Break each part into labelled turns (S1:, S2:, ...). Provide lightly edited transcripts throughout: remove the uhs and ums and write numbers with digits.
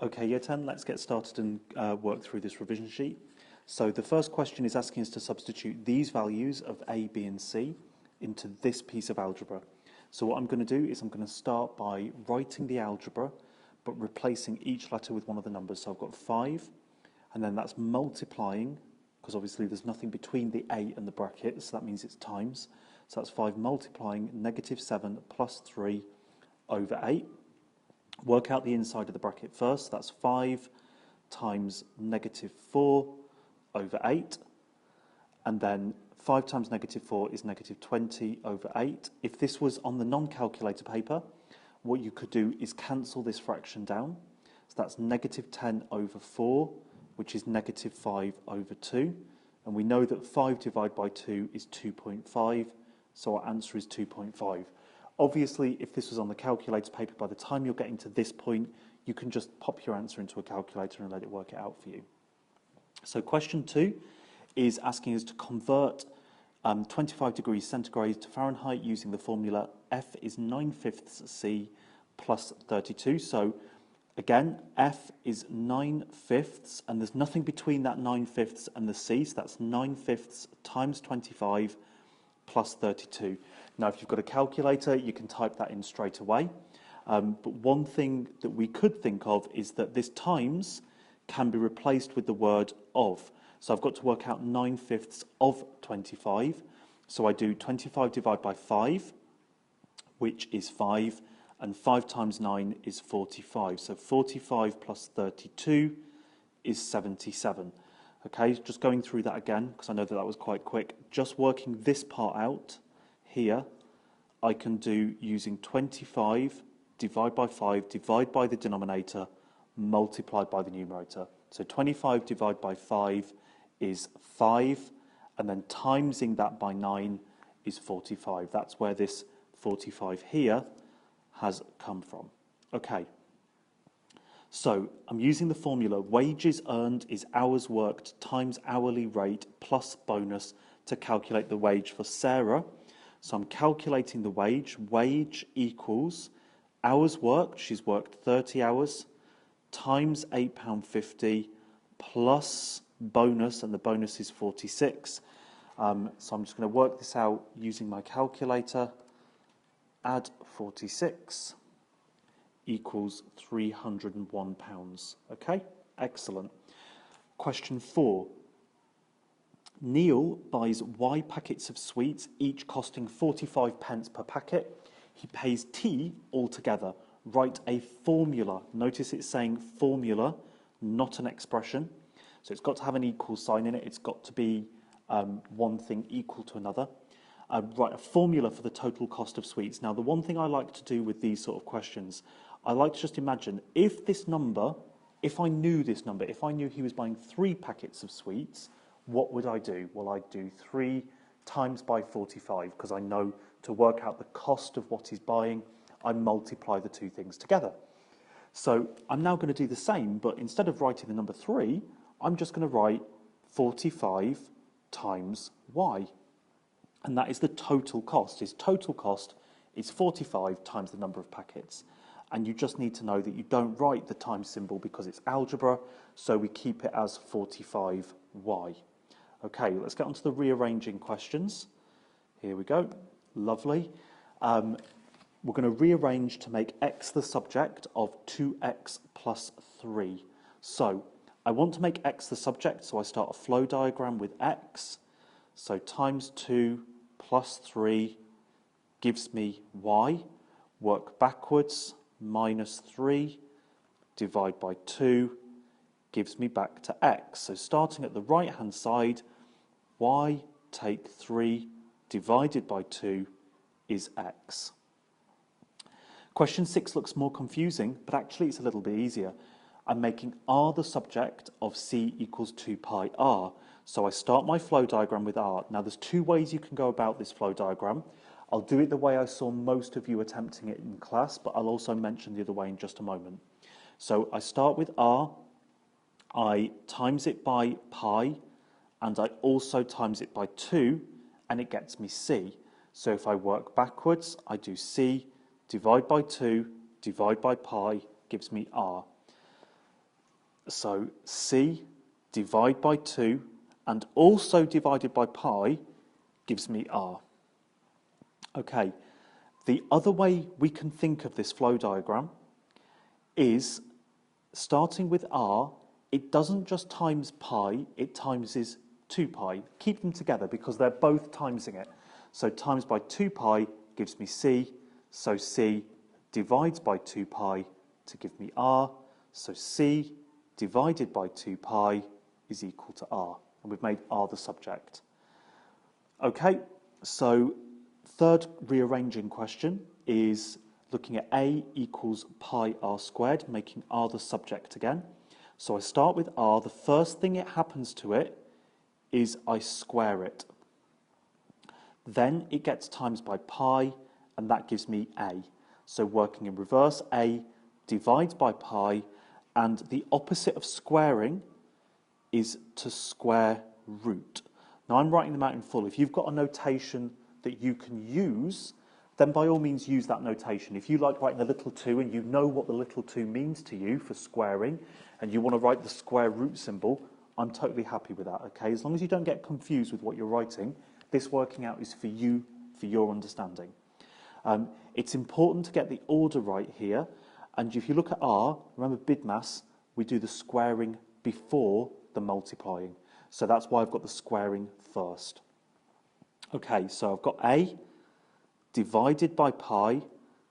S1: Okay, Year 10, let's get started and work through this revision sheet. So the first question is asking us to substitute these values of A, B and C into this piece of algebra. So what I'm going to do is I'm going to start by writing the algebra but replacing each letter with one of the numbers. So I've got 5 and then that's multiplying, because obviously there's nothing between the A and the bracket, so that means it's times. So that's 5 multiplying -7 plus 3 over 8. Work out the inside of the bracket first. That's 5 times -4 over 8. And then 5 times -4 is -20 over 8. If this was on the non-calculator paper, what you could do is cancel this fraction down. So that's -10 over 4, which is -5 over 2. And we know that 5 divided by 2 is 2.5, so our answer is 2.5. Obviously, if this was on the calculator paper, by the time you're getting to this point, you can just pop your answer into a calculator and let it work it out for you. So question 2 is asking us to convert 25 degrees centigrade to Fahrenheit using the formula F is 9/5 C plus 32. So again, F is 9/5, and there's nothing between that 9/5 and the C, so that's 9/5 times 25 plus 32. Now, if you've got a calculator, you can type that in straight away. But one thing that we could think of is that this times can be replaced with the word of. So I've got to work out 9/5 of 25. So I do 25 divided by 5, which is 5, and 5 times 9 is 45. So 45 plus 32 is 77. Okay, just going through that again, because I know that that was quite quick. Just working this part out here, I can do using 25 divided by 5, divide by the denominator, multiplied by the numerator. So 25 divided by 5 is 5, and then timesing that by 9 is 45. That's where this 45 here has come from. Okay. So I'm using the formula wages earned is hours worked times hourly rate plus bonus to calculate the wage for Sarah. So I'm calculating the wage. Wage equals hours worked, she's worked 30 hours, times £8.50 plus bonus, and the bonus is 46. So I'm just going to work this out using my calculator. Add 46 equals £301. Okay, excellent. Question 4. Neil buys Y packets of sweets, each costing 45 pence per packet. He pays T altogether. Write a formula. Notice it's saying formula, not an expression. So it's got to have an equal sign in it. It's got to be one thing equal to another. Write a formula for the total cost of sweets. Now, the one thing I like to do with these sort of questions, I like to just imagine if this number, if I knew this number, if I knew he was buying 3 packets of sweets, what would I do? Well, I'd do 3 times by 45, because I know to work out the cost of what he's buying, I multiply the two things together. So I'm now going to do the same, but instead of writing the number 3, I'm just going to write 45 times Y. And that is the total cost. His total cost is 45 times the number of packets. And you just need to know that you don't write the times symbol because it's algebra, so we keep it as 45Y. Okay, let's get on to the rearranging questions. Here we go. Lovely. We're going to rearrange to make x the subject of 2x plus 3. So I want to make x the subject, so I start a flow diagram with x. So times 2 plus 3 gives me y. Work backwards, minus 3, divide by 2, gives me back to x. So starting at the right-hand side, y take 3 divided by 2 is x. Question 6 looks more confusing, but actually it's a little bit easier. I'm making r the subject of c equals 2 pi r. So I start my flow diagram with r. Now there's 2 ways you can go about this flow diagram. I'll do it the way I saw most of you attempting it in class, but I'll also mention the other way in just a moment. So I start with r, I times it by pi, and I also times it by 2, and it gets me c. So if I work backwards, I do c, divide by 2, divide by pi, gives me r. So c divided by 2 and also divided by pi gives me r. Okay, the other way we can think of this flow diagram is starting with r, it doesn't just times pi, it times 2 pi. Keep them together because they're both timesing it. So times by 2 pi gives me c, so c divides by 2 pi to give me r, so c divided by 2 pi is equal to r, and we've made r the subject. Okay, so third rearranging question is looking at a equals pi r squared, making r the subject again. So I start with r, the first thing it happens to it is I square it. Then it gets times by pi, and that gives me a. So working in reverse, a divides by pi, and the opposite of squaring is to square root. Now I'm writing them out in full. If you've got a notation that you can use, then by all means use that notation. If you like writing a little 2 and you know what the little 2 means to you for squaring, and you want to write the square root symbol, I'm totally happy with that, okay? As long as you don't get confused with what you're writing, this working out is for you, for your understanding. It's important to get the order right here, and if you look at r, remember BIDMAS, we do the squaring before the multiplying. So that's why I've got the squaring first. Okay, so I've got a divided by pi,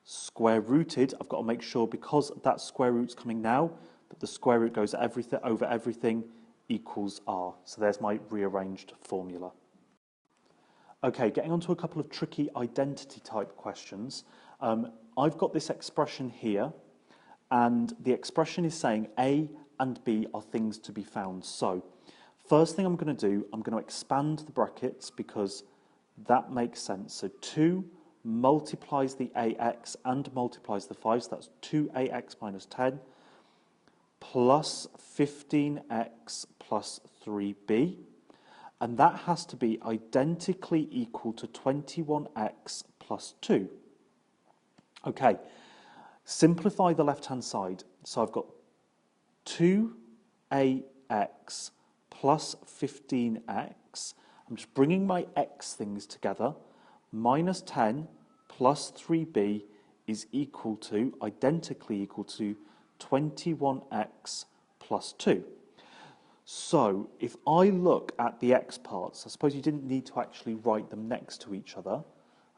S1: square rooted. I've got to make sure, because that square root's coming now, that the square root goes over everything equals r. So there's my rearranged formula. Okay, getting on to a couple of tricky identity type questions. I've got this expression here, and the expression is saying a and b are things to be found. So first thing I'm going to do, I'm going to expand the brackets because that makes sense. So 2 multiplies the ax and multiplies the 5, so that's 2ax minus 10 plus 15x plus 3b, and that has to be identically equal to 21x plus 2. Okay, simplify the left-hand side. So I've got 2ax plus 15x. I'm just bringing my x things together. Minus 10 plus 3b is equal to, identically equal to, 21x plus 2. So if I look at the x parts, I suppose you didn't need to actually write them next to each other.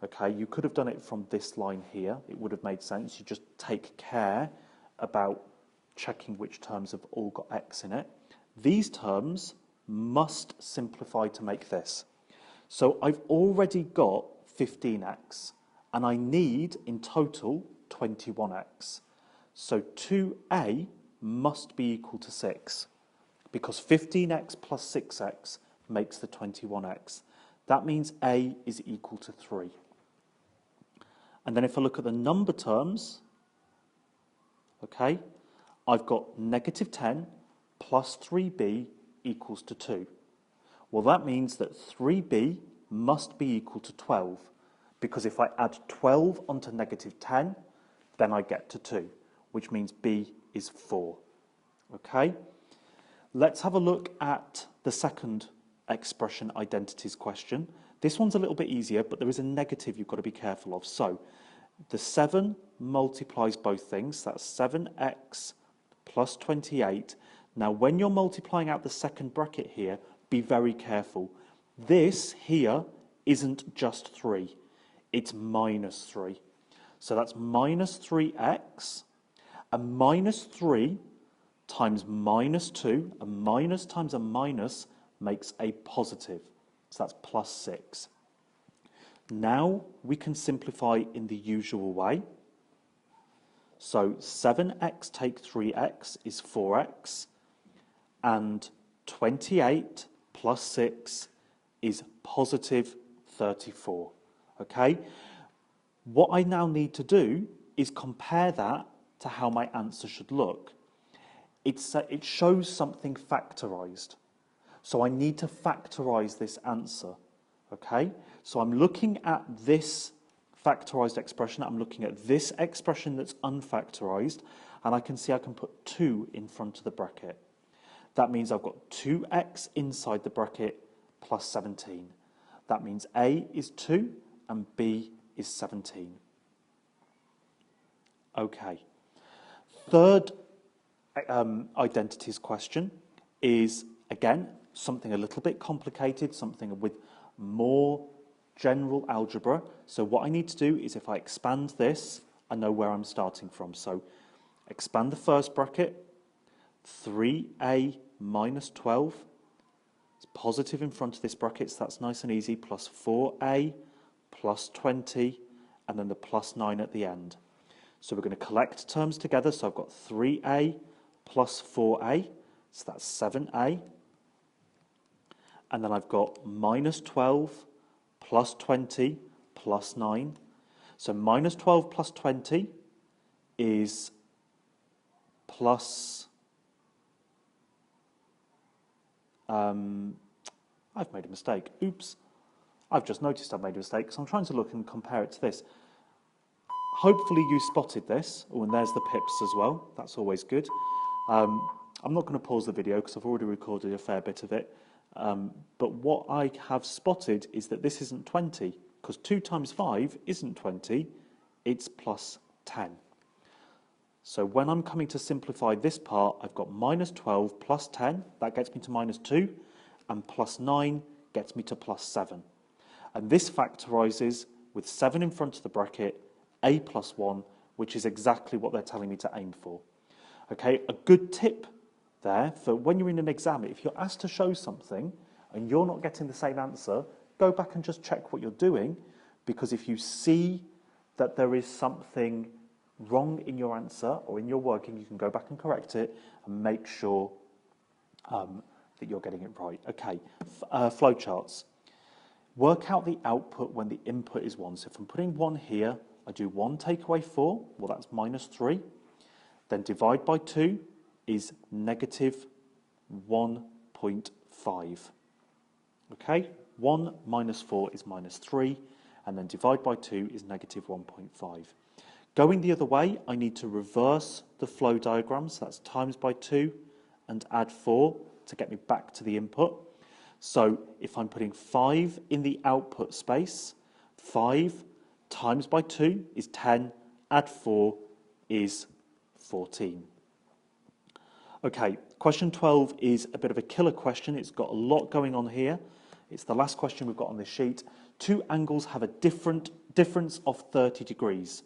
S1: Okay, you could have done it from this line here. It would have made sense. You just take care about checking which terms have all got x in it. These terms must simplify to make this. So I've already got 15x, and I need in total 21x. So 2a must be equal to 6, because 15x plus 6x makes the 21x. That means a is equal to 3. And then if I look at the number terms, okay, I've got negative 10 plus 3b equals to 2. Well, that means that 3b must be equal to 12, because if I add 12 onto negative 10, then I get to 2, which means b is 4. Okay? Let's have a look at the second expression identities question. This one's a little bit easier, but there is a negative you've got to be careful of. So the 7 multiplies both things. That's 7x plus 28. Now, when you're multiplying out the second bracket here, be very careful. This here isn't just 3. It's minus 3. So that's minus 3x, and minus 3 times minus 2, a minus times a minus makes a positive. So that's plus 6. Now we can simplify in the usual way. So 7x take 3x is 4x, and 28 plus 6 is positive 34. Okay? What I now need to do is compare that to how my answer should look. It shows something factorized. So I need to factorize this answer. Okay? So I'm looking at this factorized expression. I'm looking at this expression that's unfactorized, and I can see I can put 2 in front of the bracket. That means I've got 2x inside the bracket plus 17. That means A is 2 and B is 17. Okay. Third identities question is, again, something a little bit complicated, something with more general algebra. So what I need to do is, if I expand this, I know where I'm starting from. So expand the first bracket, 3a minus 12. It's positive in front of this bracket, so that's nice and easy, plus 4a plus 20, and then the plus 9 at the end. So we're going to collect terms together. So I've got 3a plus 4a, so that's 7a. And then I've got minus 12 plus 20 plus 9. So minus 12 plus 20 is plus... I've made a mistake. Oops. I've just noticed I've made a mistake, because I'm trying to look and compare it to this. Hopefully you spotted this. Oh, and there's the pips as well. That's always good. I'm not going to pause the video because I've already recorded a fair bit of it. But what I have spotted is that this isn't 20, because 2 times 5 isn't 20, it's plus 10. So when I'm coming to simplify this part, I've got minus 12 plus 10, that gets me to minus 2, and plus 9 gets me to plus 7. And this factorises with 7 in front of the bracket, a plus 1, which is exactly what they're telling me to aim for. Okay, a good tip there for when you're in an exam, if you're asked to show something and you're not getting the same answer, go back and just check what you're doing, because if you see that there is something wrong in your answer or in your working, you can go back and correct it and make sure that you're getting it right. Okay, flowcharts. Work out the output when the input is 1. So if I'm putting 1 here, I do 1 take away 4, well that's minus 3. Then divide by 2 is negative 1.5. Okay, 1 minus 4 is minus 3, and then divide by 2 is negative 1.5. Going the other way, I need to reverse the flow diagram, so that's times by 2 and add 4 to get me back to the input. So if I'm putting 5 in the output space, 5 times by 2 is 10, add 4 is 14. Okay, question 12 is a bit of a killer question. It's got a lot going on here. It's the last question we've got on this sheet. 2 angles have a difference of 30 degrees.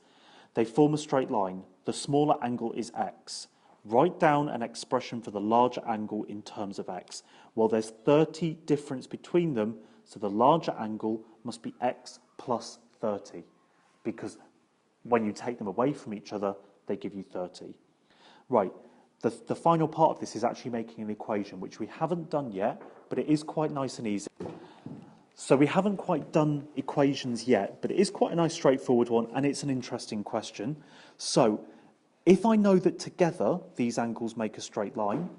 S1: They form a straight line. The smaller angle is x. Write down an expression for the larger angle in terms of x. Well, there's 30 difference between them, so the larger angle must be x plus 30, because when you take them away from each other, they give you 30. Right, the final part of this is actually making an equation, which we haven't done yet, but it is quite nice and easy. So we haven't quite done equations yet, but it is quite a nice straightforward one, and it's an interesting question. So if I know that together these angles make a straight line,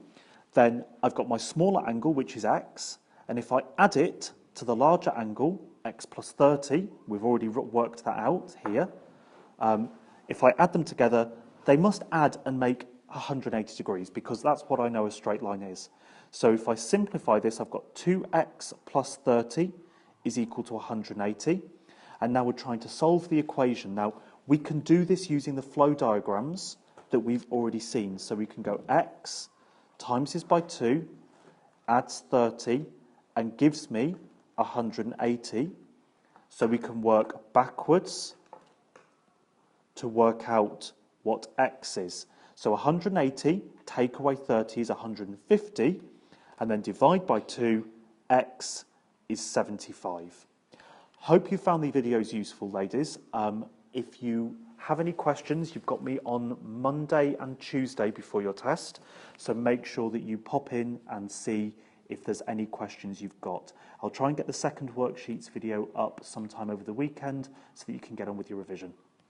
S1: then I've got my smaller angle, which is x, and if I add it to the larger angle, x plus 30, we've already worked that out here. If I add them together, they must add and make 180 degrees, because that's what I know a straight line is. So if I simplify this, I've got 2x plus 30 is equal to 180. And now we're trying to solve the equation. Now, we can do this using the flow diagrams that we've already seen. So we can go x times this by 2, adds 30, and gives me 180. So we can work backwards to work out what x is. So 180, take away 30 is 150, and then divide by 2, x is 75. Hope you found the videos useful, ladies. If you have any questions, you've got me on Monday and Tuesday before your test, so make sure that you pop in and see if there's any questions you've got. I'll try and get the second worksheets video up sometime over the weekend so that you can get on with your revision.